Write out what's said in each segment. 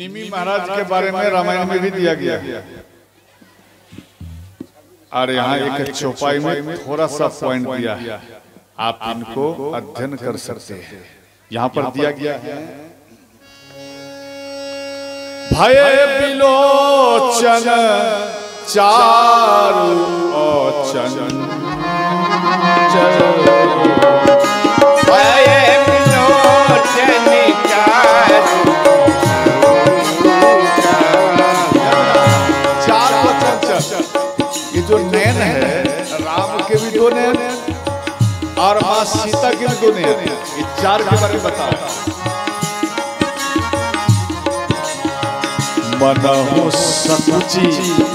निमि महाराज के बारे में रामायण में भी दिया गया। और यहाँ एक चौपाई में थोड़ा सा पॉइंट दिया है, आप इनको अध्ययन कर सकते हैं। यहाँ पर दिया गया है, भय बिलोचन चारु औचन ये जो नैन है, राम के भी दो नैन और माँ सीता के भी दो नैन, ये चार के बारे में बताओ। मनहु सकुचि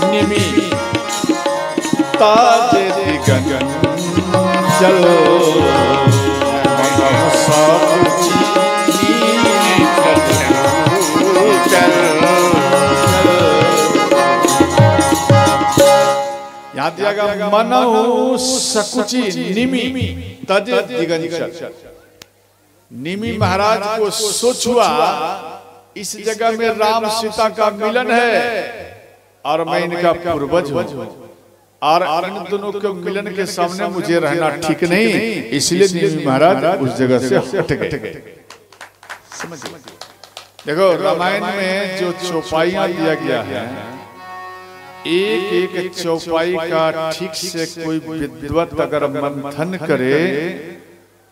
निमि ताजे दिगंगन चल, मनहु सकुचि निमि चल। यहाँ दिया गया मनहु सकुचि निमि तजे दिगंचल। निमि महाराज को सोच हुआ इस जगह में राम सीता का मिलन है और मैं इनका पूर्वज हूँ, और इन दोनों के मिलन के सामने मुझे रहना ठीक नहीं, इसलिए निमि महाराज उस जगह से हट गए। देखो रामायण में जो चौपाइयां दिया गया है, एक एक चौपाई का ठीक से कोई विद्वत अगर मंथन करे,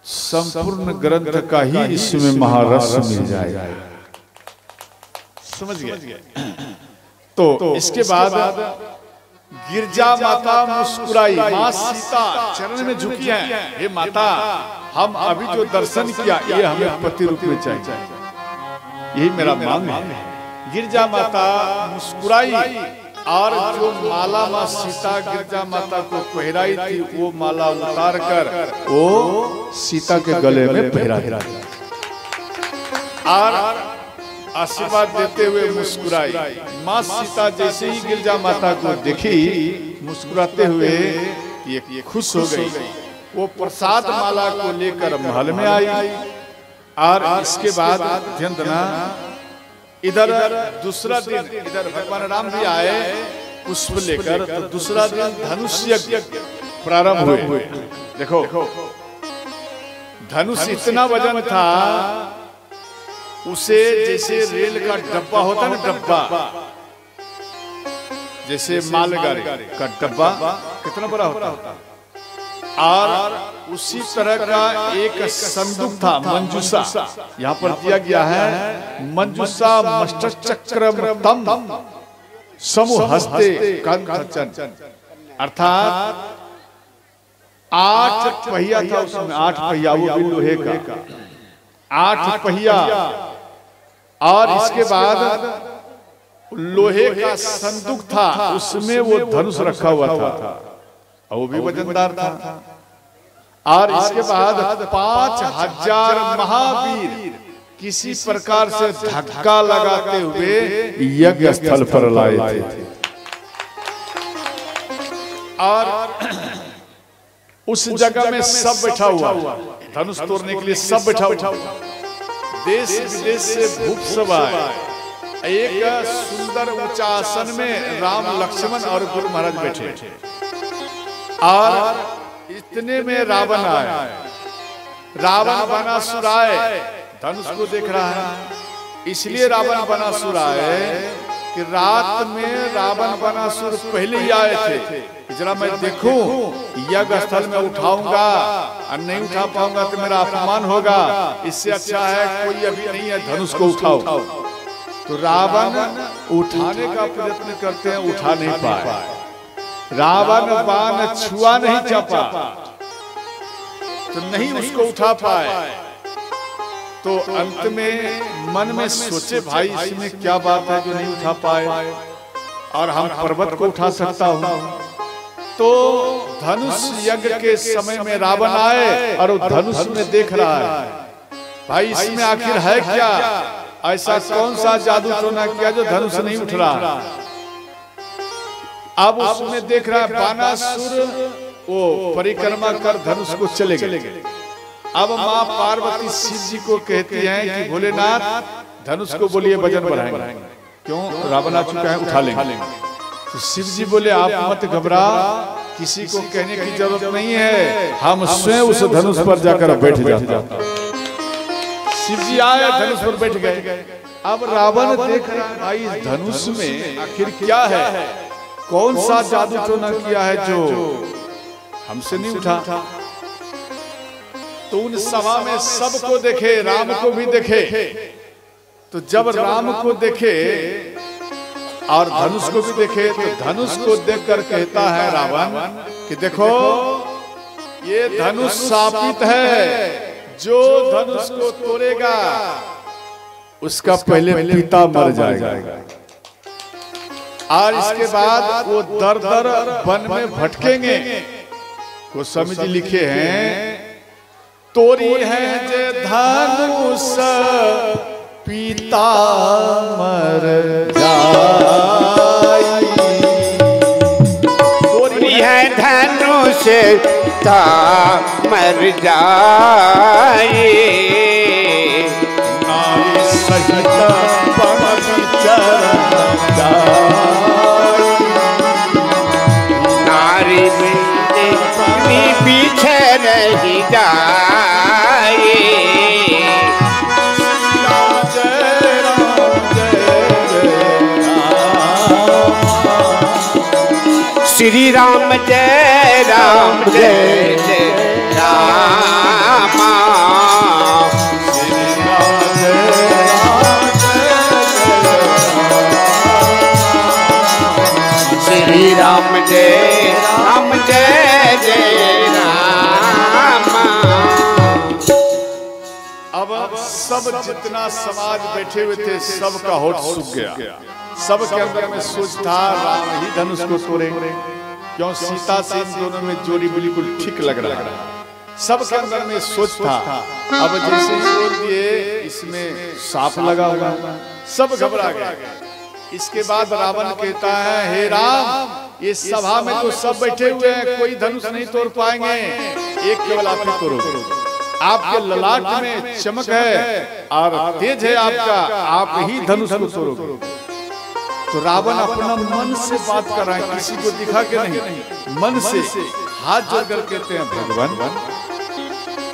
संपूर्ण ग्रंथ का ही इसमें महारस मिल जाएगा। समझ गए? तो इसके बाद गिरजा माता मुस्कुराई, माँ सीता चरण में झुकी है, हे माता हम अभी जो दर्शन किया ये हमें पति रूप में चाहिए, यही मेरा मांग है। गिरजा माता मुस्कुराई और जो माला माँ सीता गिरजा माता को पहराई थी वो माला उतार कर वो सीता के गले में पहरा दिया और आशीर्वाद देते हुए मुस्कुराई। माँ सीता जैसे ही गिरजा माता को देखी मुस्कुराते हुए ये खुश हो गई। वो प्रसाद माला को लेकर महल में आई और इसके बाद ध्यान देना, इधर दूसरा दिन इधर भगवान राम भी आए पुष्प लेकर, तो दूसरा दिन धनुष यज्ञ प्रारंभ हुए। देखो धनुष इतना वजन था उसे जैसे रेल का डब्बा होता ना, डब्बा जैसे मालगाड़ी का डब्बा कितना बड़ा होता, और उसी तरह का एक संदूक था मंजूषा। यहाँ पर दिया गया है मंजूषा मस्तचक्रम समूह हस्ते कंचन, अर्थात 8 पहिया था उसमें, 8 पहिया, वो भी लोहे का 8 पहिया, और इसके बाद लोहे का संदूक था उसमें वो धनुष रखा हुआ था और वो भी वजनदार था। और इसके बाद 5000 महावीर किसी प्रकार से धक्का लगाते हुए यज्ञ स्थल पर लाए थे और उस जगह में सब बैठा हुआ, धनुष तोड़ने के लिए सब बैठा हुआ, देश विदेश से भूप सब आए। एक सुंदर ऊंचा आसन में राम लक्ष्मण और गुरु महाराज बैठे और इतने में रावण आया। रावण बनासुर आए, धनुष को देख रहा है, इसलिए रावण बनासुर आए कि रात में रावण बनासुर पहले ही आए थे कि जरा मैं देखूं यज्ञ स्थल में उठाऊंगा और नहीं उठा पाऊंगा तो मेरा अपमान होगा, इससे अच्छा है कोई अभी नहीं है धनुष को उठाओ। तो रावण उठाने का प्रयत्न करते हैं, उठा नहीं पाए। रावण बाण छुआ नहीं चापा तो नहीं उसको उठा पाए। तो अंत में मन में सोचे भाई इसमें क्या बात है जो नहीं उठा पाए और हम पर्वत को उठा सकता हूं। तो धनुष यज्ञ के समय में रावण आए और वो धनुष में देख रहा है भाई इसमें आखिर है क्या, ऐसा कौन सा जादू टोना किया जो धनुष नहीं उठ रहा। अब उसमें देख रहा है बानासुर वो परिक्रमा कर धनुष को चले गए। अब माँ पार्वती शिव जी को कहती हैं कि भोलेनाथ धनुष को बोलिए वजन बढ़ाएंगे। क्यों रावण आ चुका है, उठा लेंगे। तो शिव जी बोले आप मत घबरा, किसी को कहने की जरूरत नहीं है, हम स्वयं उस धनुष पर जाकर बैठ जाते। शिव जी आए, धनुष पर बैठ गए। अब रावण देख रहा है इस धनुष में आखिर क्या है, कौन सा जादू टोना किया है जो हमसे नहीं उठा। तो उन सभा में सबको देखे, राम को भी देखे। तो जब राम को देखे और धनुष को भी देखे, तो धनुष को देखकर कहता है रावण कि देखो ये धनुष शापित है, जो धनुष को तोड़ेगा उसका पहले पिता मर जाएगा, और इसके बाद वो दर दर वन में भटकेंगे। वो स्वामी जी लिखे हैं, तोरी है जे धनुष पिता मर जाई, तोरी है धनुष पिता मर जाए, नारी सहित नारी पीछे नहीं जाए। श्री राम जय राम जय जय राम, श्री राम जय राम जय जय राम। अब सब जितना समाज बैठे हुए थे सबका होठ सूख गया। सबके अंदर में सोच था राम ही धनुष को तोड़े, क्यों सीता से इन दोनों में जोड़ी बिल्कुल ठीक लग रहा है। सबके अंदर में सोच था। अब जैसे बोल दिए इसमें सांप लगा हुआ, सब घबरा गए। इसके बाद रावण कहता है, हे राम इस सभा में तो सब बैठे हुए हैं, कोई धनुष नहीं तोड़ पाएंगे, एक केवल आप ही तोड़ोगे। आपके ललाट में चमक है और तेज है आपका, आप ही धनुष को तोड़ोगे। तो रावण अपना मन से बात कर रहा है, किसी को दिखा के नहीं, मन से हाथ जोड़कर कहते हैं, भगवान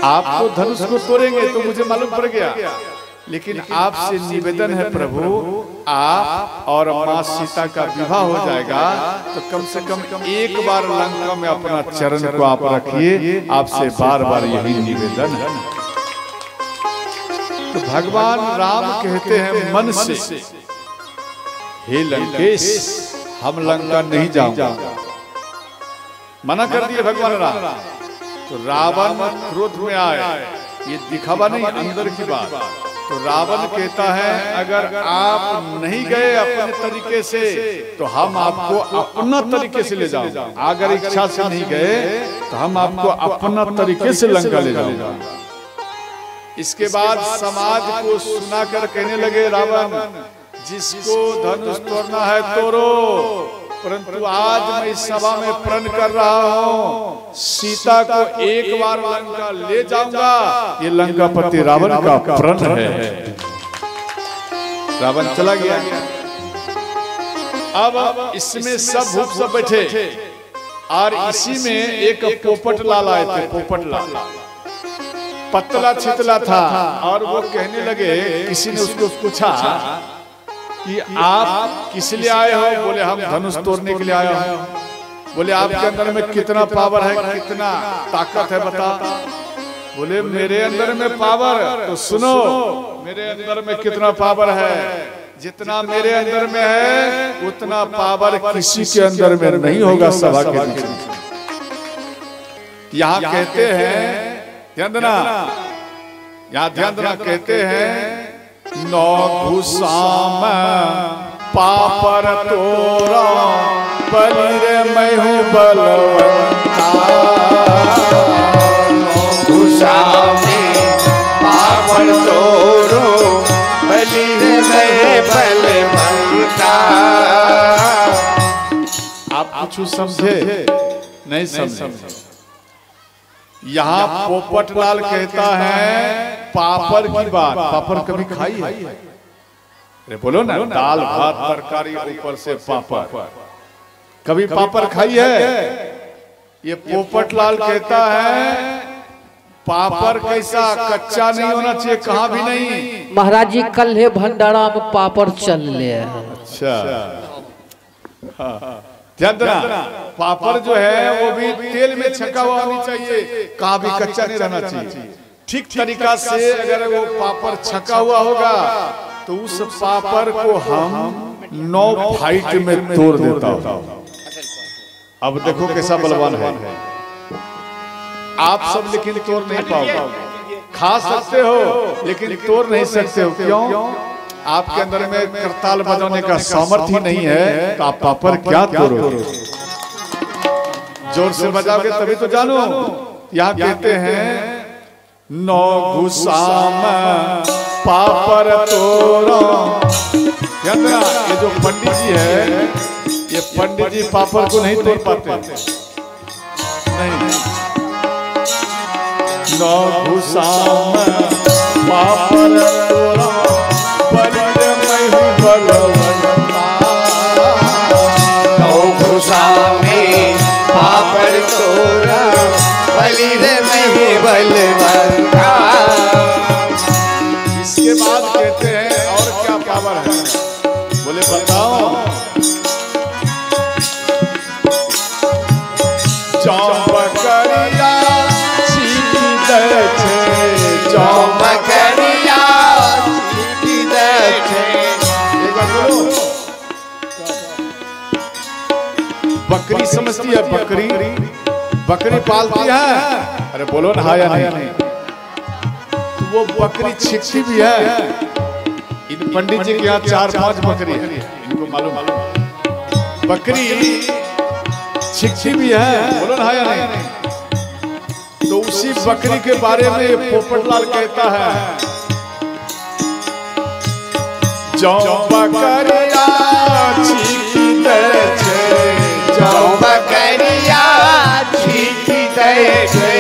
आप तो धनुष को तोड़ेंगे तो मुझे मालूम पड़ गया, लेकिन आपसे निवेदन है प्रभु, आप और माँ सीता का विवाह हो जाएगा तो कम से कम एक बार लंका में अपना चरण को आप रखिए, आपसे बार बार यही निवेदन है। तो भगवान राम कहते हैं मन से, हे लंकेश हम लंका नहीं जाऊंगा, मना कर दिए भगवान राम। तो रावण क्रोध में आए, ये दिखावा नहीं अंदर की बात। तो रावण कहता है अगर आप नहीं गए अपने तरीके से तो हम आपको अपना तरीके से ले जाऊंगा, अगर इच्छा से नहीं गए तो हम आपको अपना तरीके से लंका ले जाऊंगा। इसके बाद समाज को सुनाकर कहने लगे रावण, जिसको धनुष तोड़ना है तोड़ो, परंतु आज मैं इस सभा में प्रण कर रहा हूँ, सीता को एक बार लंका ले जाऊंगा। ये लंकापति रावण का प्रण है। रावण चला गया। अब इसमें सब भूप सब बैठे और इसी में एक पोपट लाल आए थे। पोपट लाल पतला छितला था और वो कहने लगे, किसी ने उसको पूछा कि आप किस लिए आए हो? बोले हम धनुष तोड़ने के लिए आए हो। बोले आपके अंदर में कितना पावर है, कितना ताकत है बता। बोले मेरे अंदर में पावर, तो सुनो मेरे अंदर में कितना पावर है, जितना मेरे अंदर में है उतना पावर किसी के अंदर में नहीं होगा सभा के बीच में। यहाँ कहते हैं ध्यान देना, यहाँ ध्यान देना, कहते हैं नौ घुसाम पापर तोरा बलिर मैं हूँ बलवंता। नौ घुसाम पापर तोरो बलिर मैं बलवंता। आप कुछ समझे नहीं समझे? यहाँ पोपटलाल कहता है पापर की बात। पापर कभी खाई है? अरे बोलो ना, दाल भात तरकारी ऊपर से पापड़। कभी पापड़ खाई है? ये पोपटलाल कहता है पापड़ कैसा कच्चा नहीं होना चाहिए, कहाँ भी नहीं। महाराज जी कल है भंडारा में पापड़ चल ले। अच्छा हाँ, ध्यान देना, पापड़ जो है वो भी तेल में छका हुआ होनी चाहिए, कहाँ भी कच्चा नहीं रहना चाहिए। ठीक तरीका से अगर वो पापड़ छका हुआ होगा तो उस पापड़ को हम 9 फाइट में तोड़ देता हूँ। अब देखो कैसा बलवान है। आप सब लेकिन तोड़ नहीं पाओगे। खा सकते हो लेकिन तोड़ नहीं सकते हो। क्यों? आपके अंदर में करताल बजाने का सामर्थ्य नहीं है, तो आप पापड़ क्या तोड़ोगे? जोर से बजाओगे तभी तो जानो। यहाँ कहते हैं 9 घुसाम पापड़ तोड़ो। ये जो पंडित जी है, ये पंडित जी पापड़ को नहीं तोड़ पाते। नहीं, 9 घुसाम पापड़ तोड़ो, बलि में ही बलवंता। 9 घुसाम पापड़ तोड़ा, बलि में ही बलवंता। इसके बाद कहते हैं और क्या पावर है? बोले बताओ। चौबकरिया चीटी दे छे, चौबकरिया चीटी दे छे। एक बार बोलो। बकरी समझती है? बकरी बकरी पालती है। अरे बोलो ना, हाँ या नहीं? तो वो बकरी छिपती भी है। इन पंडित जी के यहाँ 4-5 बकरी है, इनको मालूम। बकरी छिपती भी है, बोलो ना हाँ या नहीं? तो उसी बकरी के बारे में पोपटलाल कहता है, जो बकरिया छिपी दे छे, जो बकरिया चीटी दे छे।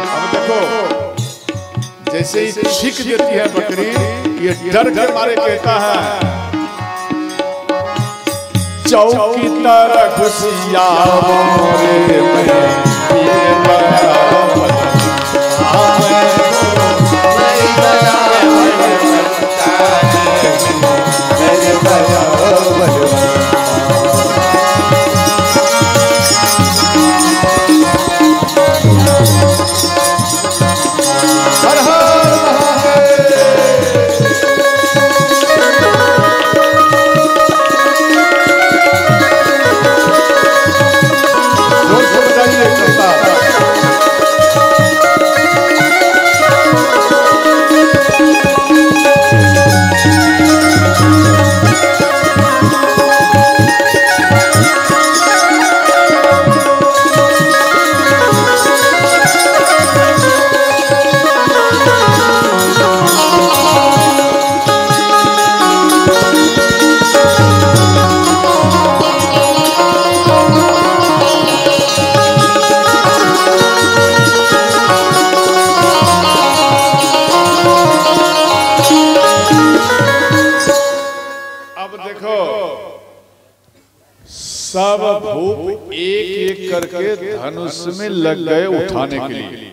अब देखो, जैसे ही छींक देती है बकरी, ये डर के मारे कहता है, चौकी तरह घुसिया मोरे में ये बड़ा सब भूप एक एक करके धनुष में लग गए उठाने के लिए,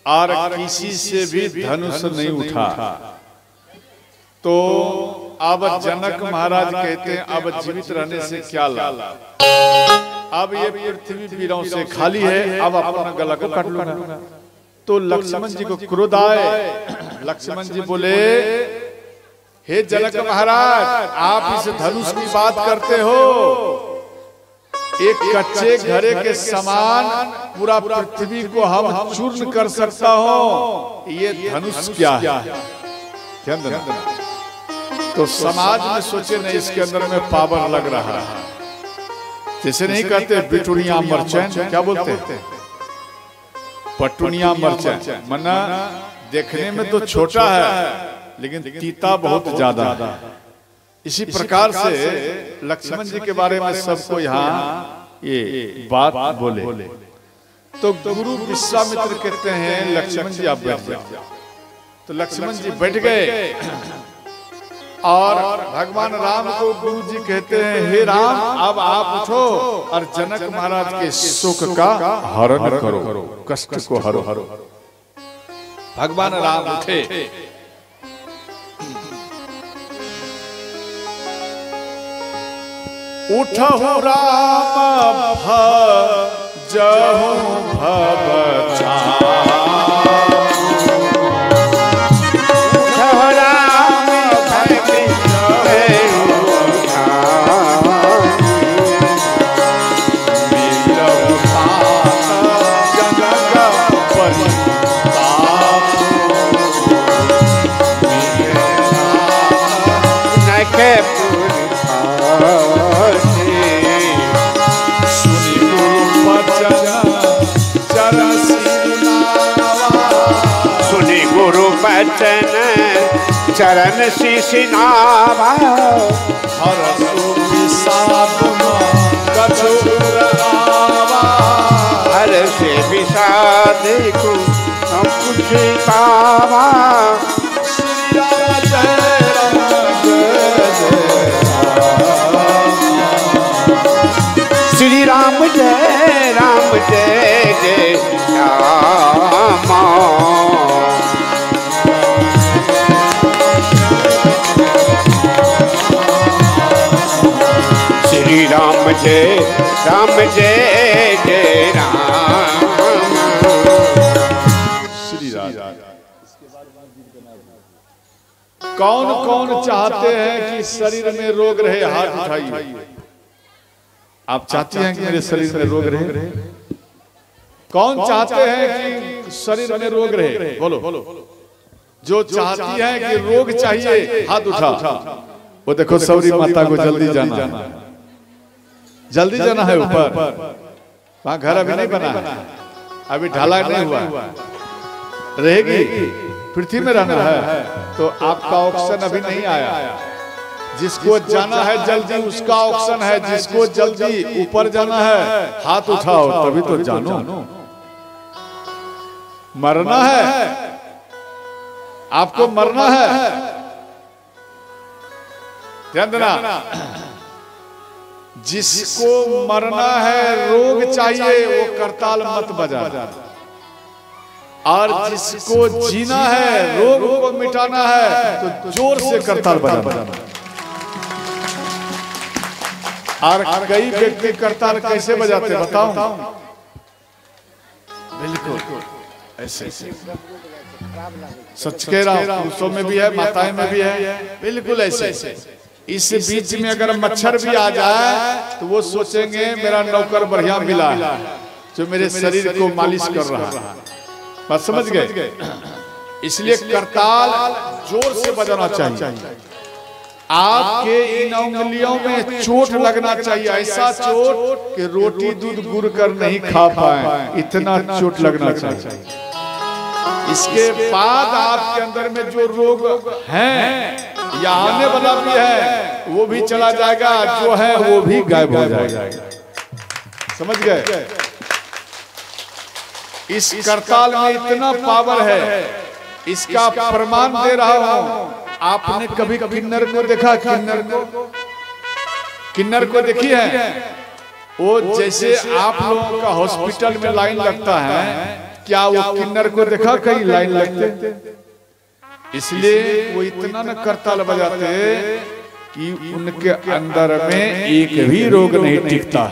और किसी से भी धनुष नहीं उठा। तो अब जनक महाराज कहते हैं अब जीवित रहने से क्या लाभ, अब ये पृथ्वी वीरों से खाली है, अब अपना गला को काट लूंगा। तो लक्ष्मण जी को क्रोध आए। लक्ष्मण जी बोले, हे जनक महाराज, आप इस धनुष की बात करते हो, एक कच्चे घड़े के समान पूरा पृथ्वी को हम चूर्ण कर सकता हो, ये धनुष क्या है? ध्यान देना। तो समाज में सोचे नहीं, इसके अंदर में पावर लग रहा है। जैसे नहीं कहते बिटुनिया मर्चेंट, क्या बोलते हैं? पटुनिया मर्चेंट, मना देखने में तो छोटा है लेकिन तीता बहुत ज्यादा। इसी प्रकार से लक्ष्मण जी के बारे में सबको यहाँ ये बात बोले। तो गुरु विश्वामित्र कहते हैं, लक्ष्मण जी आप बैठ जाओ। तो लक्ष्मण जी बैठ गए और भगवान राम को गुरु जी कहते हैं, हे राम अब आप उठो और जनक महाराज के शोक का हरण करो, कष्ट को हरो। भगवान राम उठे। उठहु राम भजहु भवचार, सुनि गुरु बचन चरण शीश नावा, हरसु विषाद कठोर आवा, हर से विषाद को कुछ पावा। श्री राम जय राम जय जय राम। श्री राम जय जय राम। श्री राम। कौन कौन चाहते हैं कि शरीर में रोग रहे? हाथ उठाइए। आप चाहते हैं कि मेरे शरीर में रोग रहे? कौन चाहते हैं कि शरीर में रोग रहे? बोलो। जो चाहती है कि रोग चाहिए हाथ उठा। वो देखो सौरी माता को जल्दी जाना है ऊपर। वहां घर अभी नहीं बना है, अभी ढाला नहीं हुआ, रहेगी पृथ्वी में रहना है, तो आपका ऑक्सीजन अभी नहीं आया। जिसको जाना है जल्दी उसका ऑक्सीजन है, जिसको जल्दी ऊपर जाना है हाथ उठाओ, तभी तो जानो। मरना है, आपको मरना है, ध्यान देना। जिसको मरना है, रोग चाहिए, वो करताल मत बजा। और जिसको जीना है, रोग को मिटाना है, तो जोर से करताल बजाना। और कई व्यक्ति करताल कैसे बजाते बताऊं? बिल्कुल ऐसे सच कह रहा हूं, पुरुषों में भी है, माताएं में भी है, बिल्कुल ऐसे। इस बीच में अगर मच्छर भी आ जाए तो वो सोचेंगे मेरा नौकर बढ़िया मिला है जो मेरे शरीर को मालिश कर रहा है। बात समझ गए? इसलिए करताल जोर से बजाना चाहिए। आपके इन उंगलियों में चोट लगना चाहिए, ऐसा चोट कि रोटी दूध गुड़ कर नहीं खा पाए, इतना चोट लगना चाहिए। इसके बाद आपके अंदर में जो रोग हैं या आने वाला भी है वो भी चला जाएगा, जो है वो भी गायब हो जाएगा। समझ गए? इस करताल में इतना पावर है, इसका प्रमाण दे रहा हूं। आपने कभी किन्नर को देखा? किन्नर को देखी है? वो जैसे आप लोगों का हॉस्पिटल में लाइन लगता है, क्या वो किन्नर को देखा कहीं लाइन लगते? इसलिए वो इतना न करताल बजाते कि उनके अंदर में एक भी रोग नहीं टिकता,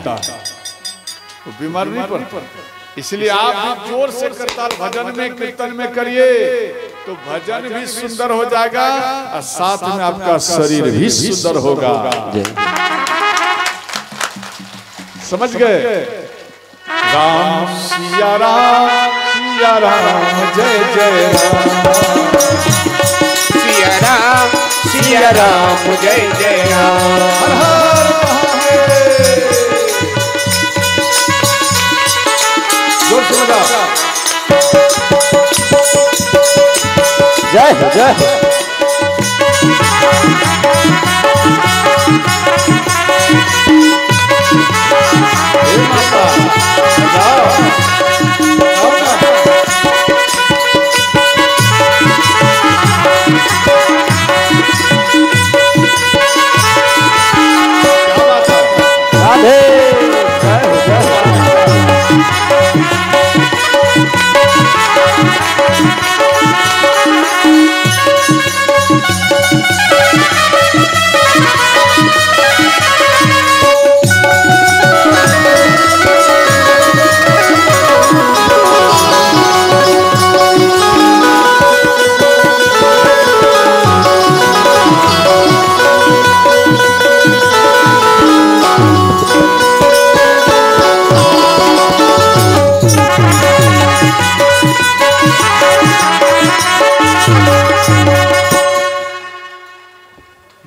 वो बीमार नहीं पड़ता। इसलिए आप भी जोर से करताल भजन में कीर्तन में करिए तो भजन भी सुंदर हो जाएगा और साथ में आपका शरीर भी सुंदर होगा। समझ गए? राम सिया राम जय जय राम, सिया राम जय जय राम। हर हर महादेव। जोर से बजा। जय हो जय हो।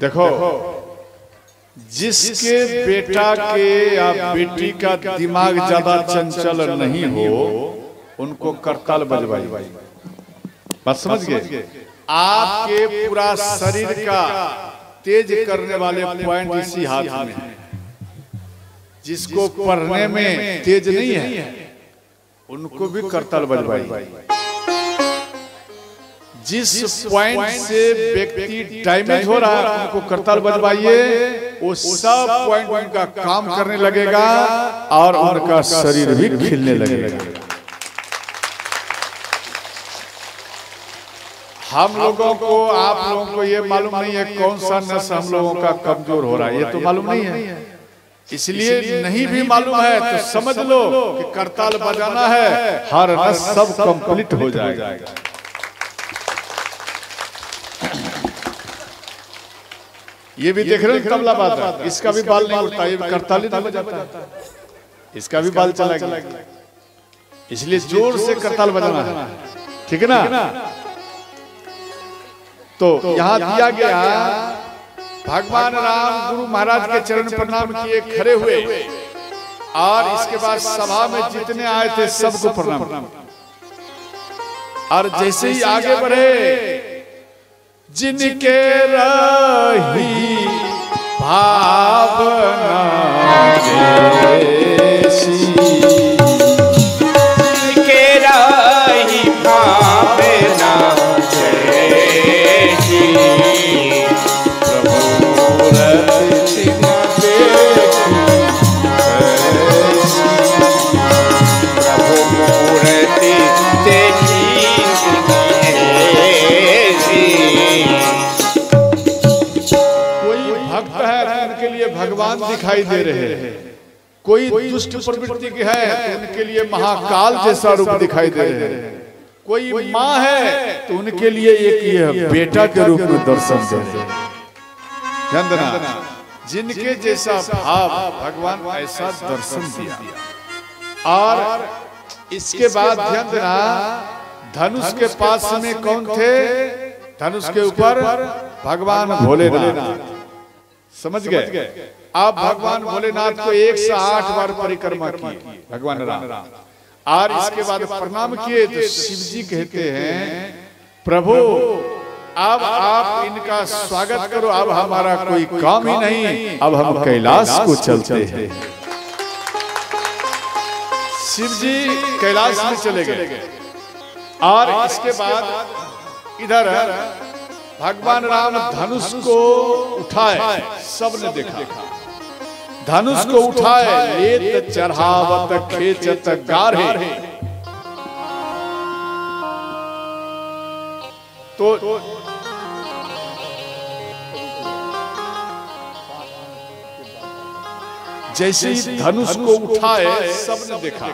देखो, जिसके बेटा के या बेटी का दिमाग ज्यादा चंचल नहीं हो उनको करताल बजवाई। बात समझ गए? आपके पूरा शरीर का तेज करने वाले पॉइंट इसी हाथ में है। जिसको पढ़ने में तेज नहीं है उनको भी करताल बजवाई। जिस पॉइंट से व्यक्ति डैमेज हो रहा है उनको करताल बजवाइए, वो सब पॉइंट उनका काम करने लगेगा और उनका शरीर भी खिलने लगेगा। हम लोगों को, आप लोगों को ये मालूम नहीं है कौन सा नस हम लोगों का कमजोर हो रहा है, ये तो मालूम नहीं है। इसलिए नहीं भी मालूम है तो समझ लो कि करताल बजाना है, हर नस सब कंप्लीट हो जाएगा। ये भी देख रहे हैं तबला बाजा, इसका भी बाल नहीं उठता, ये भी करताल ही नहीं बजाता, इसका भी बाल चला गया। इसलिए जोर से करताल बजाना है, ठीक है ना? तो यहाँ दिया गया, भगवान राम गुरु महाराज के चरण प्रणाम किए, खड़े हुए, और इसके बाद सभा में जितने आए थे सबको प्रणाम। और जैसे ही आगे बढ़े, जिनके रही भावना जैसी, जिनके रही भावना जैसी, प्रभु मूरति प्रभु मूर्ति देखी भगवान दिखाई दे रहे हैं, कोई दुष्ट प्रवृत्ति के है तो उनके लिए महाकाल जैसा रूप दिखाई दे रहे हैं, कोई माँ है तो उनके लिए एक ये बेटा के रूप में दर्शन दे रहे हैं। ध्यान देना, जिनके जैसा भाव भगवान ऐसा दर्शन दिया। और इसके बाद ध्यान देना, धनुष के पास में कौन थे? धनुष के ऊपर भगवान भोलेनाथ। समझ गए? आप भगवान भोलेनाथ को 108 बार परिक्रमा की भगवान राम, और इसके बाद प्रणाम किए तो शिव जी कहते हैं, प्रभु अब आप इनका स्वागत करो, अब हमारा कोई काम ही नहीं, अब हम कैलाश को चलते हैं। शिव जी कैलाश में चले गए, और इसके बाद इधर भगवान राम धनुष को उठाए, सबने देखा, धनुष को उठाए, लेत चढ़ावत खेचत गाढ़े। तो जैसे ही धनुष को उठाए सबने देखा,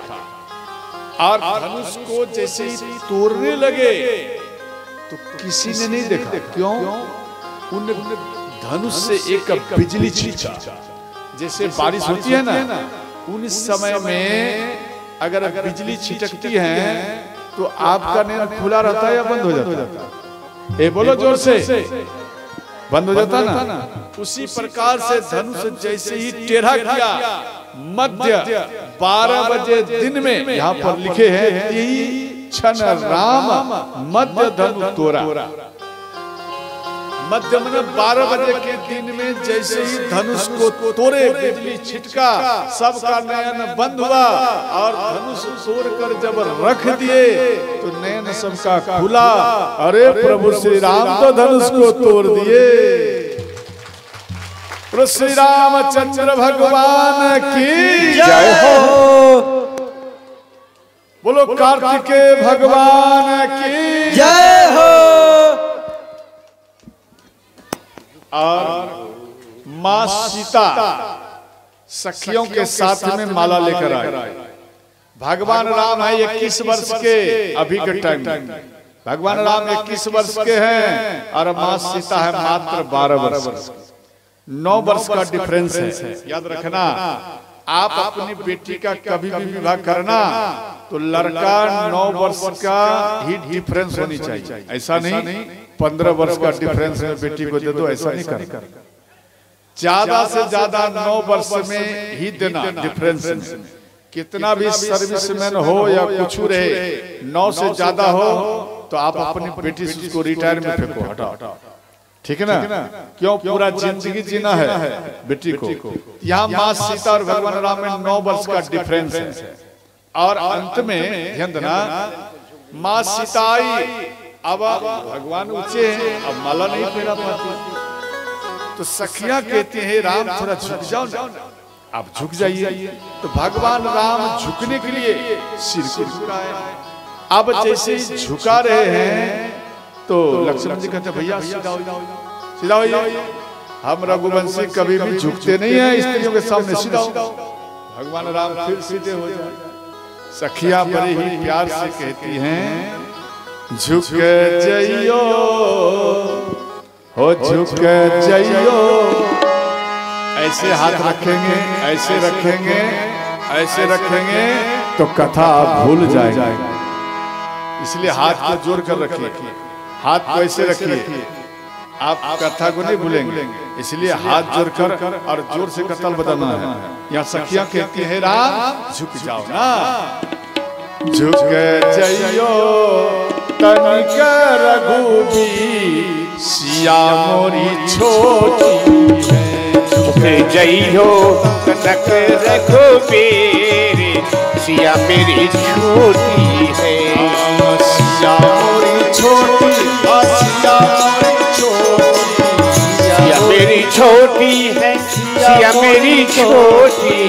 और धनुष को जैसे ही तोड़ने लगे तो किसी ने नहीं देखा। क्यों? उन धनुष से एक बिजली छिटका, जैसे बारिश होती है ना, उन समय में अगर बिजली छिटकती है तो आपका नैन खुला रहता है या बंद हो जाता है? ए बोलो जोर से, बंद हो जाता ना। उसी प्रकार से धनुष जैसे ही टेढ़ा किया, मध्य 12 बजे दिन में, यहाँ पर लिखे हैं, यही क्षण राम मध्य धनु तोरा। मध्य में 12 बजे के दिन में जैसे ही धनुष को तोड़े, बिजली छिटका, सबका नयन बंद हुआ, और धनुष तोड़कर जब रख दिए तो नयन सबका खुला। अरे प्रभु श्री राम तो धनुष को तोड़ दिए। श्री रामचंद्र भगवान की जय हो। बोलो कार्तिकेय भगवान की जय हो। और माँ सीता सखियों के साथ में माला लेकर आए। भगवान राम है 21 वर्ष के अभी के टाइम, भगवान राम 21 वर्ष के हैं और माँ सीता है मात्र 12 वर्ष। 9 वर्ष का डिफरेंस है, याद रखना। आप अपनी बेटी का कभी भी विवाह करना तो लड़का 9 वर्ष का ही डिफरेंस होनी चाहिए। ऐसा नहीं 15 वर्ष का डिफरेंस में बेटी को दे दो, ऐसा नहीं करना। ज्यादा से ज्यादा 9 वर्ष में ही देना। डिफरेंस में कितना भी सर्विसमैन हो या कुछ रहे, 9 से ज्यादा हो तो आप अपनी बेटी से उसको रिटायर में फेंको, हटाओ, ठीक है ना? क्यों? पूरा जिंदगी जीना है बेटी को। यहाँ माँ सीता और भगवान राम में 9 वर्ष का डिफरेंस है। और अंत में ध्यान देना, माँ सीता आई, अब भगवान ऊंचे हैं, अब माला नहीं फेरा पाती, तो सखियां कहती हैं राम थोड़ा झुक जाओ ना, आप झुक जाइए। तो भगवान राम झुकने के लिए सिर को झुकाए। अब जैसे झुका रहे हैं तो लक्ष्मण जी कहते भैया सीधा होइए, हम रघुवंशी कभी भी झुकते नहीं है स्त्रियों के सामने, सीधा हो। भगवान राम फिर सीधे हो जाए। सखिया बड़े ही प्यार से कहती हैं झुक जाइयो हो, झुक जाइयो। ऐसे हाथ रखेंगे, ऐसे रखेंगे, ऐसे रखेंगे तो कथा भूल जाएगा। इसलिए हाथ को जोड़ कर रखिए, हाथ को ऐसे रखिए, आप कथा को नहीं भूलेंगे। इसलिए हाथ जोड़कर और जोर से कथा बताना है। यहाँ सखियां कहती है राम झुक जाओ ना, झुक जाइयो तनिक रघुबीर सिया मोरी छोटी है। झुक जाइयो तनिक रघुबीर सिया मेरी छोटी है। सिया मोरी छोटी, सिया मोरी छोटी, सिया मेरी छोटी है, सिया मेरी छोटी।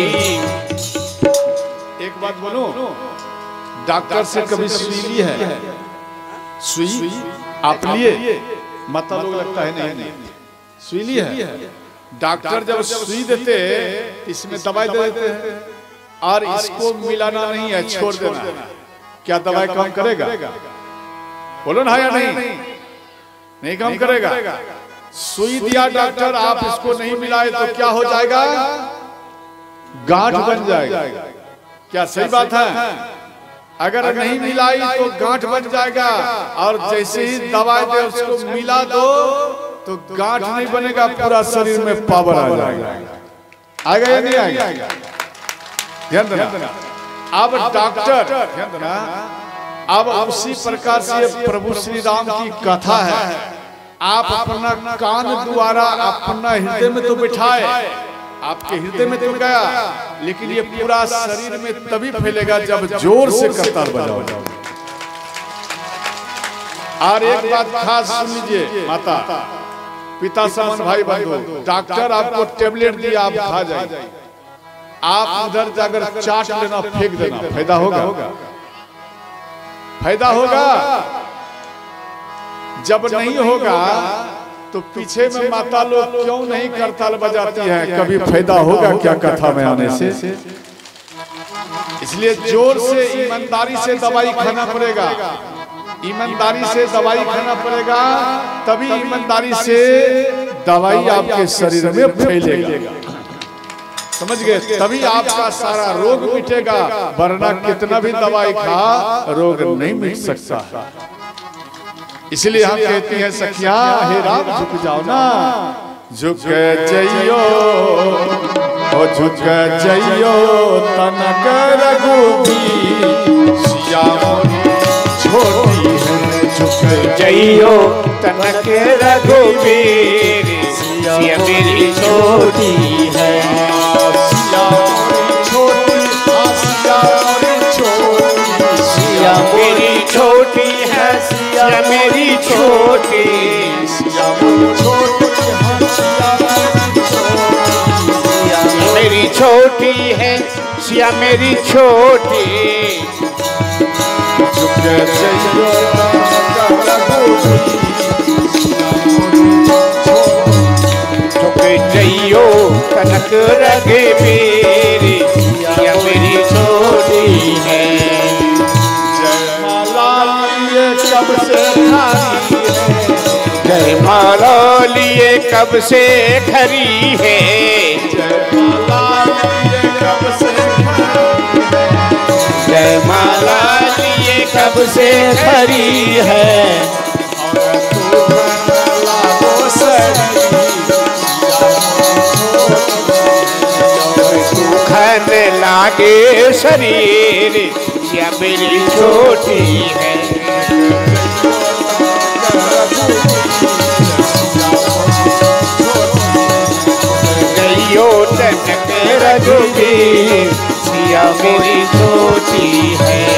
एक बात बोलूं, डॉक्टर से कभी सुई ली है? सुई आप लिए? माता लोग लगता है नहीं, सुई ली है? डॉक्टर जब सुई देते इसमें दवाई दे देते हैं और इसको मिलाना नहीं है, छोड़ देना। क्या दवाई काम करेगा? बोलो ना या नहीं काम करेगा। सुई दिया डॉक्टर, आप इसको नहीं मिलाए तो क्या हो जाएगा? गांठ बन जाएगा। क्या सही बात है? अगर नहीं मिलाई तो गांठ बन जाएगा, और जैसे ही दवाई दे उसको मिला दो तो गांठ नहीं बनेगा, पूरा शरीर में पावर आ जाएगा। आएगा या नहीं आएगा? ध्यान देना। अब डॉक्टर, ध्यान देना, अब उसी प्रकार से प्रभु श्री राम की कथा है। आप अपना कान द्वारा अपना हृदय में तो बिठाए, आपके हृदय में तो गया, लेकिन ये पूरा शरीर में तभी फैलेगा जब जोर से करताल बजाओ। और एक बात खास सुन लीजिए माता पिता समान भाई बंधु, डॉक्टर आपको टेबलेट दिया, आप खा जाए, आप उधर जाकर चाट लेना, फेंक देना, फायदा होगा? फायदा होगा? जब नहीं होगा तो पीछे में माता लोग क्यों नहीं करताल बजाती है? कभी फायदा होगा क्या कथा में आने से? इसलिए जोर से ईमानदारी से दवाई खाना पड़ेगा, ईमानदारी से दवाई खाना पड़ेगा, तभी ईमानदारी से दवाई आपके शरीर में फैलेगा। समझ गए? तभी आपका सारा रोग मिटेगा, वरना कितना भी दवाई खा रोग नहीं मिट सकता। इसलिए हम कहते हैं सखिया हे राम झुक जाओ ना, झुक जाइयो ओ झुक जाइयो तनिक रघुबीर सिया मोरी छोटी है। झुक जाइयो तनिक रघुबीर सिया मेरी छोटी है। सिया मोरी छोटी, सिया मोरी छोटी, सिया मेरी छोटी है, सिया मेरी छोटी, सिया मोरी छोटी, सिया मेरी छोटी है, सिया मेरी छोटी। झुक जाइयो झुक जाइयो तनिक रघुबीर सिया मेरी छोटी है। कब से खरी है, जयमाला लिए कब से खरी है, जयमाला लिए कब से जयमाला लिए कब से खरी है। और तू लागो सरी लागे शरीर सिया मेरी छोटी है। गईयो तन के रघुवीर सिया मेरी छोटी है।